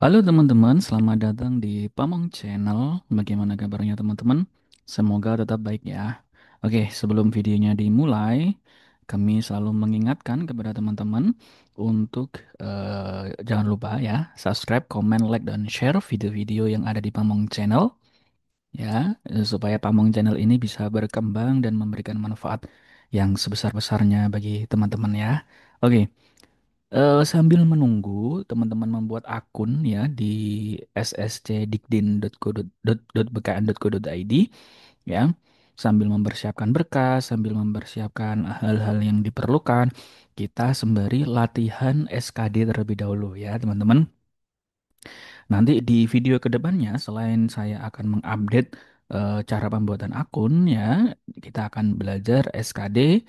Halo teman-teman, selamat datang di Pamong Channel. Bagaimana kabarnya teman-teman? Semoga tetap baik ya. Oke, sebelum videonya dimulai, kami selalu mengingatkan kepada teman-teman untuk jangan lupa ya, subscribe, comment, like, dan share video-video yang ada di Pamong Channel ya, supaya Pamong Channel ini bisa berkembang dan memberikan manfaat yang sebesar-besarnya bagi teman-teman ya. Oke. Sambil menunggu teman-teman membuat akun ya di sscdikdin.bkn.co.id ya, sambil mempersiapkan berkas, sambil mempersiapkan hal-hal yang diperlukan, kita sembari latihan SKD terlebih dahulu ya teman-teman. Nanti di video kedepannya, selain saya akan mengupdate cara pembuatan akun ya, kita akan belajar SKD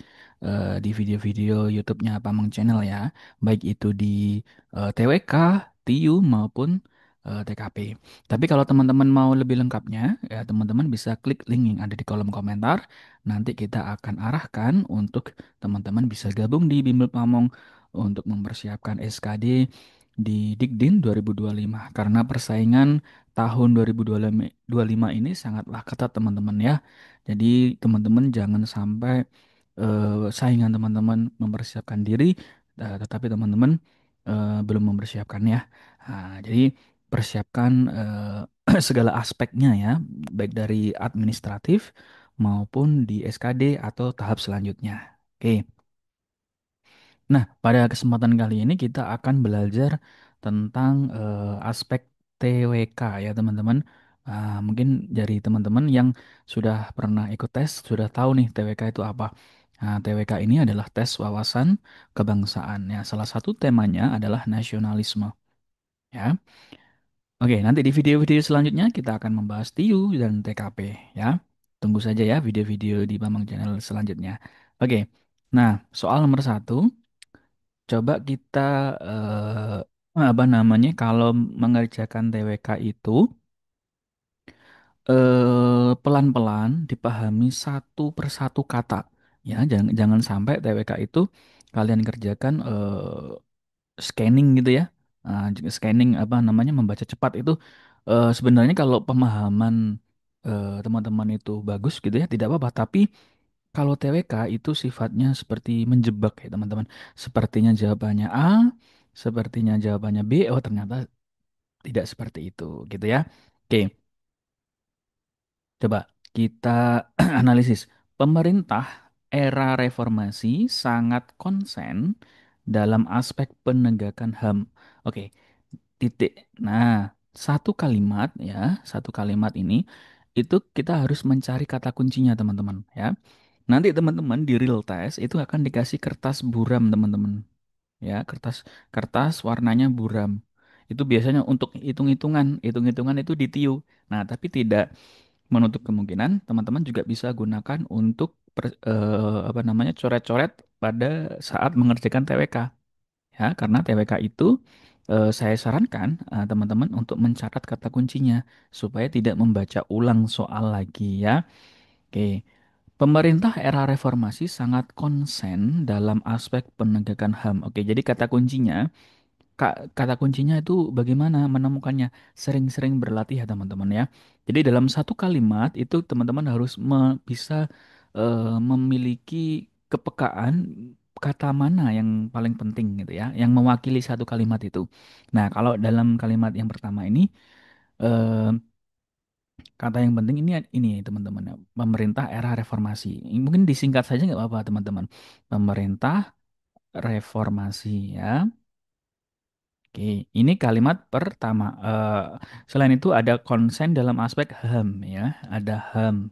di video-video YouTube-nya Pamong Channel ya, baik itu di TWK, TIU maupun TKP. Tapi kalau teman-teman mau lebih lengkapnya, ya teman-teman bisa klik link yang ada di kolom komentar. Nanti kita akan arahkan untuk teman-teman bisa gabung di Bimbel Pamong untuk mempersiapkan SKD di Dikdin 2025 karena persaingan tahun 2025 ini sangatlah ketat teman-teman ya. Jadi teman-teman jangan sampai saingan teman-teman mempersiapkan diri tetapi teman-teman belum mempersiapkan ya. Nah, jadi persiapkan segala aspeknya ya, baik dari administratif maupun di SKD atau tahap selanjutnya. Oke. Nah, pada kesempatan kali ini kita akan belajar tentang aspek TWK ya teman-teman. Mungkin dari teman-teman yang sudah pernah ikut tes sudah tahu nih TWK itu apa. Nah, TWK ini adalah tes wawasan kebangsaan ya. Salah satu temanya adalah nasionalisme ya. Oke, nanti di video-video selanjutnya kita akan membahas TIU dan TKP ya. Tunggu saja ya video-video di Bambang Channel selanjutnya. Oke, nah soal nomor satu. Coba kita apa namanya kalau mengerjakan TWK itu pelan-pelan dipahami satu persatu kata ya jangan jangan sampai TWK itu kalian kerjakan scanning gitu ya. Scanning apa namanya membaca cepat itu sebenarnya kalau pemahaman teman-teman itu bagus gitu ya tidak apa-apa tapi kalau TWK itu sifatnya seperti menjebak ya teman-teman. Sepertinya jawabannya A, sepertinya jawabannya B, oh ternyata tidak seperti itu gitu ya. Oke, coba kita analisis. Pemerintah era reformasi sangat konsen dalam aspek penegakan HAM. Oke, titik. Nah, satu kalimat ya, satu kalimat ini itu kita harus mencari kata kuncinya teman-teman ya. Nanti teman-teman di real test itu akan dikasih kertas buram teman-teman ya, kertas kertas warnanya buram. Itu biasanya untuk hitung-hitungan, hitung-hitungan itu ditiu. Nah, tapi tidak menutup kemungkinan teman-teman juga bisa gunakan untuk apa namanya coret-coret pada saat mengerjakan TWK ya, karena TWK itu saya sarankan teman-teman untuk mencatat kata kuncinya supaya tidak membaca ulang soal lagi ya. Oke. Pemerintah era reformasi sangat konsen dalam aspek penegakan HAM. Oke, jadi kata kuncinya, kata kuncinya itu bagaimana menemukannya? Sering-sering berlatih ya teman-teman ya. Jadi dalam satu kalimat itu teman-teman harus bisa memiliki kepekaan kata mana yang paling penting gitu ya, yang mewakili satu kalimat itu. Nah, kalau dalam kalimat yang pertama ini eh, kata yang penting ini teman-teman ya. Pemerintah era reformasi. Ini mungkin disingkat saja nggak apa-apa teman-teman. Pemerintah reformasi ya. Oke, ini kalimat pertama. Selain itu ada konsen dalam aspek HAM ya. Ada HAM.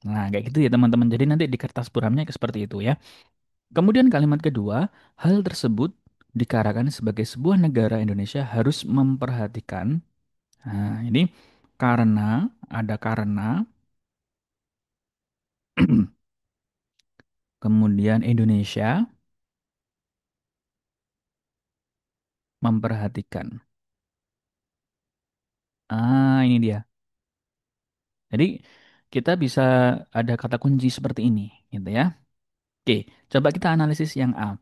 Nah, kayak gitu ya teman-teman. Jadi nanti di kertas buramnya seperti itu ya. Kemudian kalimat kedua, hal tersebut dikarenakan sebagai sebuah negara Indonesia harus memperhatikan. Nah, ini karena ada karena kemudian Indonesia memperhatikan. Ini dia. Jadi kita bisa ada kata kunci seperti ini, gitu ya. Oke, coba kita analisis yang A.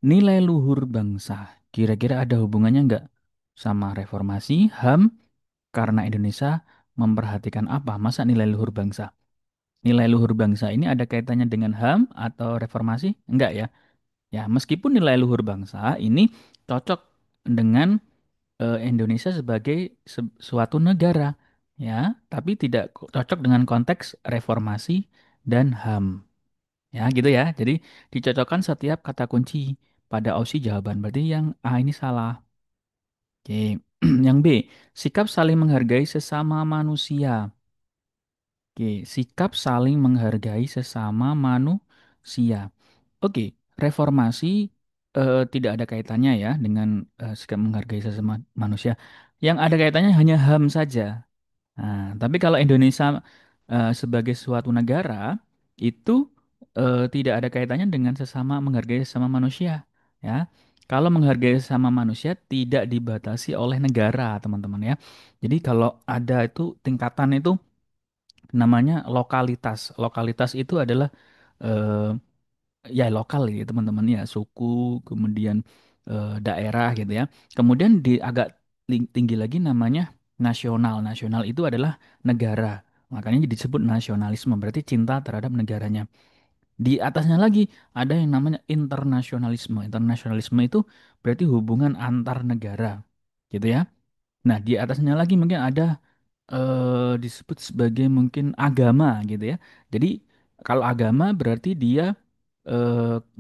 Nilai luhur bangsa. Kira-kira ada hubungannya nggak sama reformasi, HAM, karena Indonesia memperhatikan apa? Masa nilai luhur bangsa? Nilai luhur bangsa ini ada kaitannya dengan HAM atau reformasi? Enggak ya. Ya, meskipun nilai luhur bangsa ini cocok dengan Indonesia sebagai suatu negara, ya, tapi tidak cocok dengan konteks reformasi dan HAM. Ya, gitu ya. Jadi dicocokkan setiap kata kunci pada opsi jawaban. Berarti yang A ini salah. Oke. Yang B, sikap saling menghargai sesama manusia. Oke, sikap saling menghargai sesama manusia. Oke, reformasi tidak ada kaitannya ya dengan sikap menghargai sesama manusia. Yang ada kaitannya hanya HAM saja. Nah, tapi kalau Indonesia sebagai suatu negara itu tidak ada kaitannya dengan sesama menghargai sesama manusia, ya. Kalau menghargai sesama manusia tidak dibatasi oleh negara, teman-teman ya. Jadi kalau ada itu tingkatan itu namanya lokalitas. Lokalitas itu adalah eh, ya lokal ya teman-teman ya, suku, kemudian daerah gitu ya. Kemudian di agak tinggi lagi namanya nasional. Nasional itu adalah negara. Makanya disebut nasionalisme, berarti cinta terhadap negaranya. Di atasnya lagi ada yang namanya internasionalisme. Internasionalisme itu berarti hubungan antar negara, gitu ya. Nah, di atasnya lagi mungkin ada disebut sebagai mungkin agama gitu ya. Jadi kalau agama berarti dia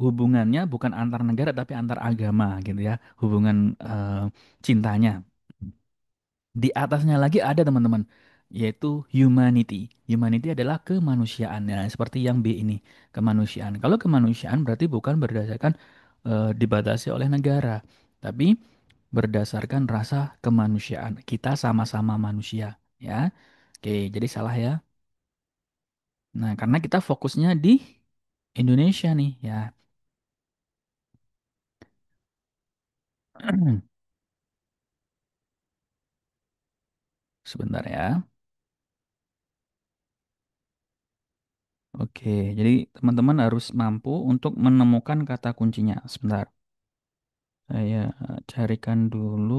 hubungannya bukan antar negara tapi antar agama gitu ya. Hubungan cintanya. Di atasnya lagi ada teman-teman, yaitu humanity. Humanity adalah kemanusiaan ya, seperti yang B ini, kemanusiaan. Kalau kemanusiaan berarti bukan berdasarkan dibatasi oleh negara, tapi berdasarkan rasa kemanusiaan. Kita sama-sama manusia, ya. Oke, jadi salah ya. Nah, karena kita fokusnya di Indonesia nih, ya. Sebentar ya. Oke, jadi teman-teman harus mampu untuk menemukan kata kuncinya. Sebentar, saya carikan dulu.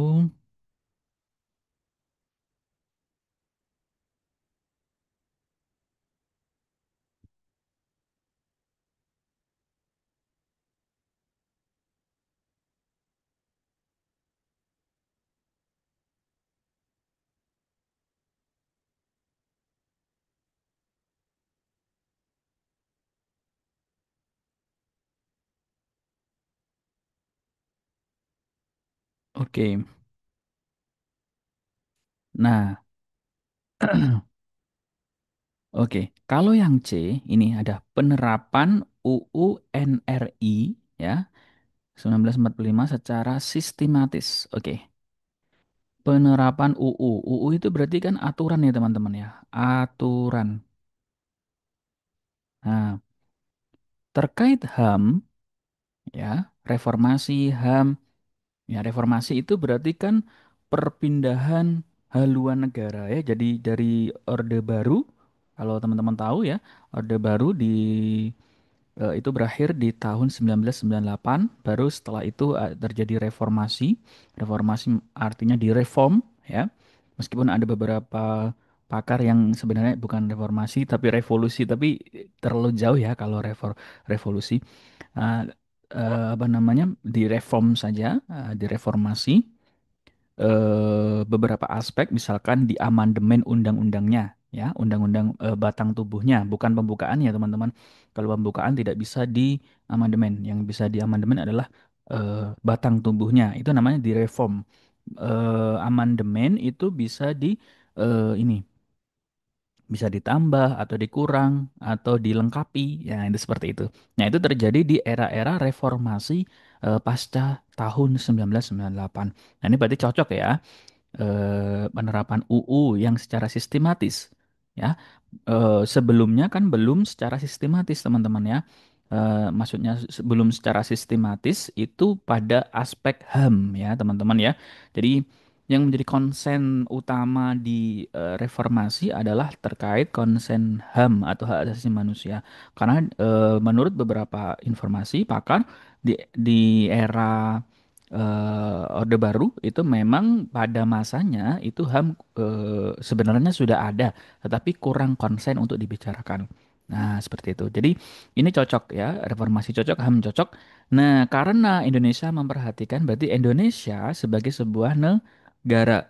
Oke, nah, oke. Kalau yang C ini ada penerapan UU NRI ya 1945 secara sistematis. Oke. Penerapan UU. UU itu berarti kan aturan ya teman-teman ya. Aturan. Nah, terkait HAM ya, reformasi HAM. Ya, reformasi itu berarti kan perpindahan haluan negara ya. Jadi dari Orde Baru, kalau teman-teman tahu ya, Orde Baru itu berakhir di tahun 1998. Baru setelah itu terjadi reformasi. Reformasi artinya direform ya. Meskipun ada beberapa pakar yang sebenarnya bukan reformasi tapi revolusi, tapi terlalu jauh ya kalau revolusi. Uh, apa namanya, direform saja, direformasi beberapa aspek, misalkan di amandemen undang-undangnya, ya, undang-undang batang tubuhnya, bukan pembukaan ya teman-teman. Kalau pembukaan tidak bisa di amandemen, yang bisa di amandemen adalah batang tubuhnya, itu namanya direform. Amandemen itu bisa di ini bisa ditambah atau dikurang atau dilengkapi, ya itu seperti itu. Nah, itu terjadi di era-era reformasi pasca tahun 1998. Nah, ini berarti cocok ya, penerapan UU yang secara sistematis ya. Sebelumnya kan belum secara sistematis teman-teman ya. Maksudnya sebelum secara sistematis itu pada aspek HAM ya teman-teman ya. Jadi yang menjadi konsen utama di reformasi adalah terkait konsen HAM atau hak asasi manusia. Karena menurut beberapa informasi pakar di era Orde Baru itu memang pada masanya itu HAM sebenarnya sudah ada, tetapi kurang konsen untuk dibicarakan. Nah, seperti itu. Jadi ini cocok ya, reformasi cocok, HAM cocok. Nah, karena Indonesia memperhatikan, berarti Indonesia sebagai sebuah negara.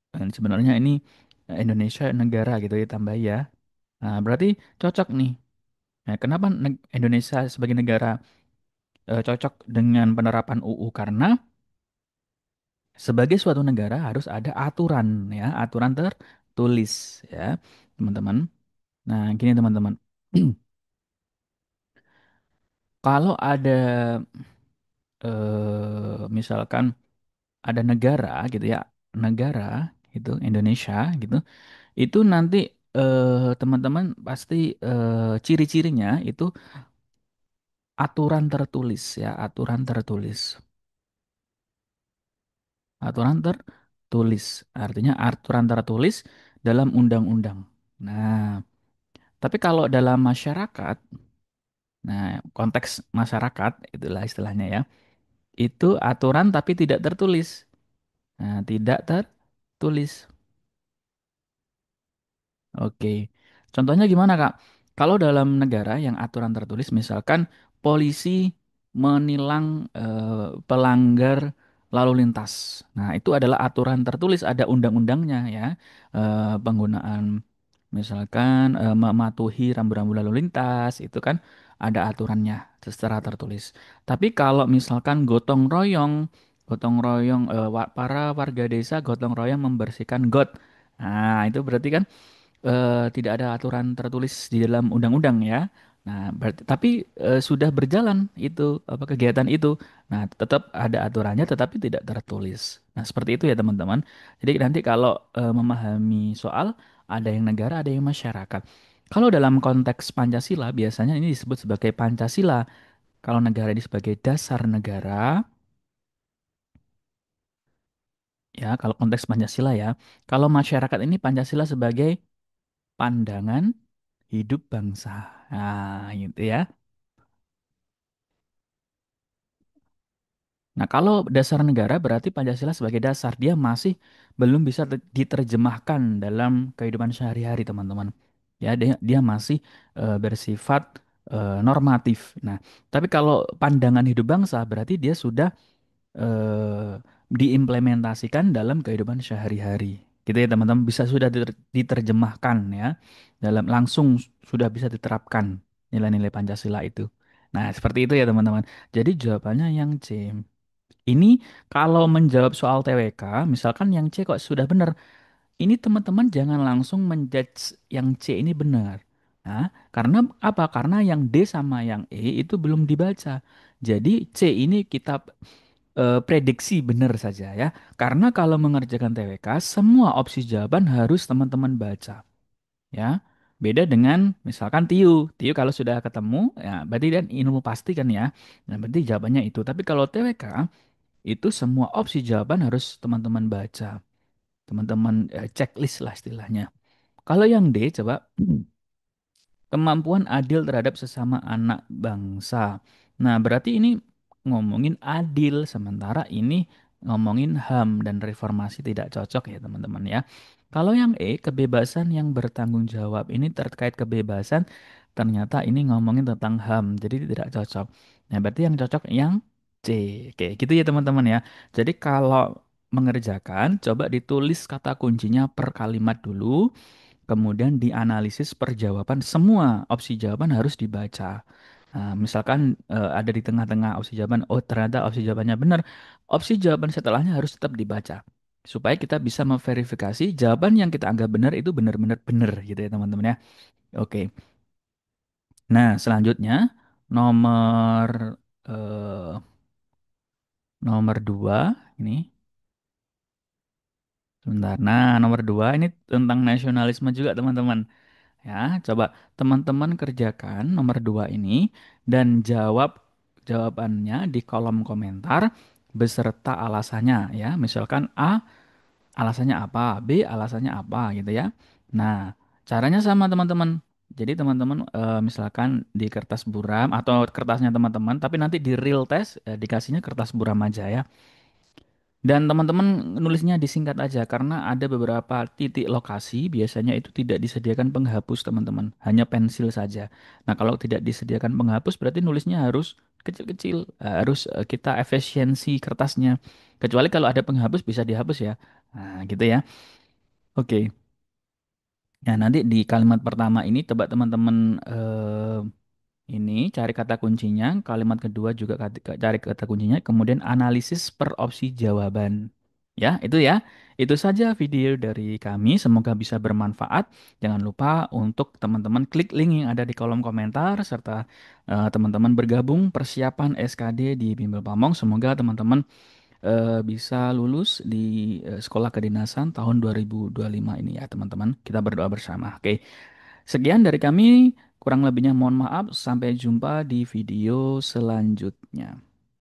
Dan sebenarnya ini Indonesia negara gitu ya tambah ya. Nah, berarti cocok nih. Nah, kenapa Indonesia sebagai negara cocok dengan penerapan UU? Karena sebagai suatu negara harus ada aturan ya, aturan tertulis ya, teman-teman. Nah, gini teman-teman. Kalau ada misalkan ada negara gitu ya, negara itu Indonesia gitu, itu nanti teman-teman pasti ciri-cirinya itu aturan tertulis ya, aturan tertulis. Aturan tertulis artinya aturan tertulis dalam undang-undang. Nah, tapi kalau dalam masyarakat, nah konteks masyarakat itulah istilahnya ya, itu aturan tapi tidak tertulis. Nah, tidak tertulis. Oke. Contohnya gimana, Kak? Kalau dalam negara yang aturan tertulis, misalkan polisi menilang pelanggar lalu lintas. Nah, itu adalah aturan tertulis, ada undang-undangnya ya. Penggunaan misalkan mematuhi rambu-rambu lalu lintas, itu kan ada aturannya secara tertulis. Tapi kalau misalkan gotong royong para warga desa gotong royong membersihkan got. Nah, itu berarti kan tidak ada aturan tertulis di dalam undang-undang ya. Nah, berarti tapi sudah berjalan itu apa kegiatan itu. Nah, tetap ada aturannya tetapi tidak tertulis. Nah, seperti itu ya teman-teman. Jadi nanti kalau memahami soal ada yang negara, ada yang masyarakat. Kalau dalam konteks Pancasila biasanya ini disebut sebagai Pancasila. Kalau negara ini sebagai dasar negara, ya kalau konteks Pancasila ya. Kalau masyarakat ini Pancasila sebagai pandangan hidup bangsa. Nah, gitu ya. Nah, kalau dasar negara berarti Pancasila sebagai dasar dia masih belum bisa diterjemahkan dalam kehidupan sehari-hari, teman-teman. Ya, dia masih bersifat normatif. Nah, tapi kalau pandangan hidup bangsa berarti dia sudah diimplementasikan dalam kehidupan sehari-hari. Gitu ya, teman-teman, bisa sudah diterjemahkan ya. Dalam langsung sudah bisa diterapkan nilai-nilai Pancasila itu. Nah, seperti itu ya, teman-teman. Jadi jawabannya yang C. Ini kalau menjawab soal TWK, misalkan yang C kok sudah benar, ini teman-teman jangan langsung menjudge yang C ini benar. Nah, karena apa? Karena yang D sama yang E itu belum dibaca. Jadi C ini kita prediksi benar saja ya. Karena kalau mengerjakan TWK, semua opsi jawaban harus teman-teman baca ya. Beda dengan misalkan TIU. TIU kalau sudah ketemu, ya berarti kan ilmu pasti kan ya. Nah, berarti jawabannya itu. Tapi kalau TWK, itu semua opsi jawaban harus teman-teman baca. Teman-teman checklist lah istilahnya. Kalau yang D, coba kemampuan adil terhadap sesama anak bangsa. Nah, berarti ini ngomongin adil, sementara ini ngomongin HAM dan reformasi tidak cocok ya teman-teman ya. Kalau yang E, kebebasan yang bertanggung jawab, ini terkait kebebasan, ternyata ini ngomongin tentang HAM, jadi tidak cocok. Nah, berarti yang cocok yang C. Oke, gitu ya teman-teman ya. Jadi kalau mengerjakan, coba ditulis kata kuncinya per kalimat dulu. Kemudian dianalisis per jawaban, semua opsi jawaban harus dibaca. Nah, misalkan ada di tengah-tengah opsi jawaban, oh ternyata opsi jawabannya benar, opsi jawaban setelahnya harus tetap dibaca. Supaya kita bisa memverifikasi jawaban yang kita anggap benar itu benar-benar benar gitu ya teman-teman ya. Oke. Nah, selanjutnya nomor eh, nomor dua ini. Sebentar. Nah, nomor dua ini tentang nasionalisme juga teman-teman. Ya, coba teman-teman kerjakan nomor dua ini dan jawab jawabannya di kolom komentar beserta alasannya ya. Misalkan A alasannya apa, B alasannya apa gitu ya. Nah, caranya sama teman-teman. Jadi teman-teman misalkan di kertas buram atau kertasnya teman-teman, tapi nanti di real test dikasihnya kertas buram aja ya. Dan teman-teman nulisnya disingkat aja karena ada beberapa titik lokasi biasanya itu tidak disediakan penghapus teman-teman, hanya pensil saja. Nah, kalau tidak disediakan penghapus berarti nulisnya harus kecil-kecil, harus kita efisiensi kertasnya. Kecuali kalau ada penghapus bisa dihapus ya. Nah, gitu ya. Oke. Nah, nanti di kalimat pertama ini coba teman-teman ini cari kata kuncinya, kalimat kedua juga cari kata kuncinya, kemudian analisis per opsi jawaban. Ya, itu ya. Itu saja video dari kami, semoga bisa bermanfaat. Jangan lupa untuk teman-teman klik link yang ada di kolom komentar serta teman-teman bergabung persiapan SKD di Bimbel Pamong. Semoga teman-teman bisa lulus di Sekolah Kedinasan tahun 2025 ini ya, teman-teman. Kita berdoa bersama. Oke. Sekian dari kami, kurang lebihnya mohon maaf. Sampai jumpa di video selanjutnya.